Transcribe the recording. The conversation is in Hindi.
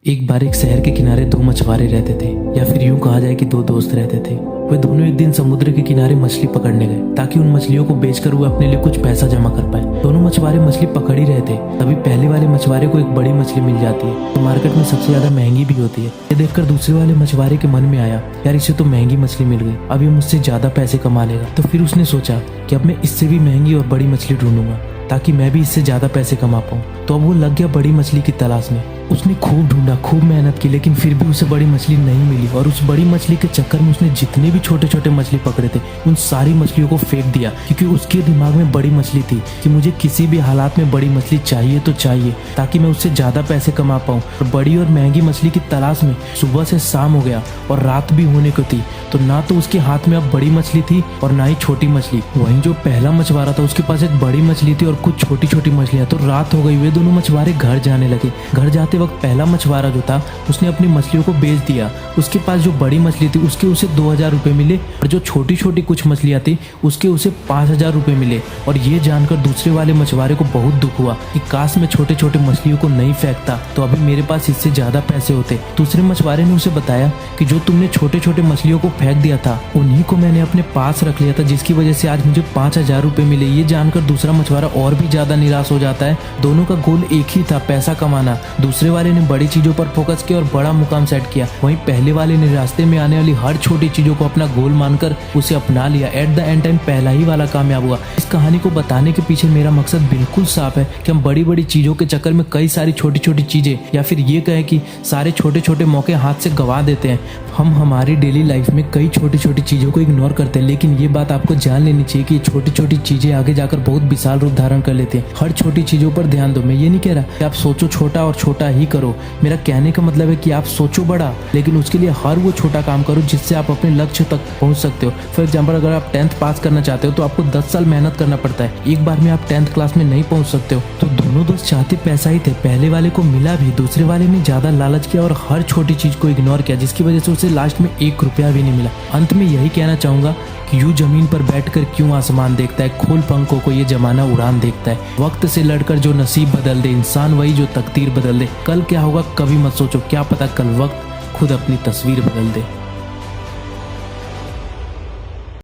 एक बार एक शहर के किनारे दो मछुआरे रहते थे, या फिर यूं कहा जाए कि दो दोस्त रहते थे। वे दोनों एक दिन समुद्र के किनारे मछली पकड़ने गए ताकि उन मछलियों को बेचकर वो अपने लिए कुछ पैसा जमा कर पाए। दोनों मछुआरे मछली पकड़ ही रहे थे, तभी पहले वाले मछुआरे को एक बड़ी मछली मिल जाती है तो मार्केट में सबसे ज्यादा महंगी भी होती है। ये देखकर दूसरे वाले मछुआरे के मन में आया, यार इसे तो महंगी मछली मिल गई, अब ये मुझसे ज्यादा पैसे कमा लेगा। तो फिर उसने सोचा कि अब मैं इससे भी महंगी और बड़ी मछली ढूंढूंगा ताकि मैं भी इससे ज्यादा पैसे कमा पाऊँ। तो अब वो लग गया बड़ी मछली की तलाश में। उसने खूब ढूंढा, खूब मेहनत की, लेकिन फिर भी उसे बड़ी मछली नहीं मिली। और उस बड़ी मछली के चक्कर में उसने जितने भी छोटे छोटे मछली पकड़े थे उन सारी मछलियों को फेंक दिया, क्योंकि उसके दिमाग में बड़ी मछली थी कि मुझे किसी भी हालात में बड़ी मछली चाहिए तो चाहिए ताकि मैं उससे ज्यादा पैसे कमा पाऊँ। और बड़ी और महंगी मछली की तलाश में सुबह से शाम हो गया और रात भी होने को थी, तो ना तो उसके हाथ में अब बड़ी मछली थी और ना ही छोटी मछली। वहीं जो पहला मछुआरा था उसके पास एक बड़ी मछली थी और कुछ छोटी छोटी मछलियां। तो रात हो गई, वे दोनों मछुआरे घर जाने लगे। घर जाते वक्त पहला मछुआरा जो था उसने अपनी मछलियों को बेच दिया। उसके पास जो बड़ी मछली थी उसके उसे 2000 रुपये मिले और जो छोटी छोटी कुछ मछलियां थी उसके उसे 5000 रुपये मिले। और ये जानकर दूसरे वाले मछुआरे को बहुत दुख हुआ कि काश मैं छोटे छोटे मछलियों को नहीं फेंकता तो अभी मेरे पास इससे ज्यादा पैसे होते। दूसरे मछुआरे ने उसे बताया कि जो तुमने छोटे छोटे मछलियों को फेंक दिया था उन्हीं को मैंने अपने पास रख लिया था, जिसकी वजह से आज मुझे 5000 रुपये मिले। ये जानकर दूसरा मछुआरा और भी ज्यादा निराश हो जाता है। दोनों का गोल एक ही था, पैसा कमाना। दूसरे वाले ने बड़ी चीजों पर फोकस किया और बड़ा मुकाम सेट किया, वहीं पहले वाले ने रास्ते में आने वाली हर छोटी चीजों को अपना गोल मानकर उसे अपना लिया। एट द एंड टाइम पहला ही वाला कामयाब हुआ। इस कहानी को बताने के पीछे मेरा मकसद बिल्कुल साफ है कि हम बड़ी बड़ी चीजों के चक्कर में कई सारी छोटी छोटी चीजें, या फिर ये कहें कि सारे छोटे छोटे मौके हाथ से गंवा देते हैं। हम हमारी डेली लाइफ में कई छोटी छोटी चीजों को इग्नोर करते हैं, लेकिन ये बात आपको जान लेनी चाहिए कि छोटी छोटी चीजें आगे जाकर बहुत विशाल रूप धारण कर लेते हैं। हर छोटी चीजों पर ध्यान दो। मैं ये नहीं कह रहा कि आप सोचो छोटा और छोटा ही करो, मेरा कहने का मतलब है कि आप सोचो बड़ा, लेकिन उसके लिए हर वो छोटा काम करो जिससे आप अपने लक्ष्य तक पहुंच सकते हो। फॉर एग्जाम्पल, अगर आप 10th पास करना चाहते हो तो आपको 10 साल मेहनत करना पड़ता है, एक बार में आप 10th क्लास में नहीं पहुंच सकते हो। तो दोनों दोस्त चाहते पैसा ही थे, पहले वाले को मिला भी, दूसरे वाले ने ज्यादा लालच किया और हर छोटी चीज को इग्नोर किया, जिसकी वजह से उसे लास्ट में 1 रुपया भी नहीं मिला। अंत में यही कहना चाहूंगा कि यूं जमीन पर बैठकर क्यों आसमान देखता है, खोल पंखों को ये जमाना उड़ान देखता है। वक्त से लड़कर जो नसीब बदल दे, इंसान वही जो तकदीर बदल दे। कल क्या होगा कभी मत सोचो, क्या पता कल वक्त खुद अपनी तस्वीर बदल दे।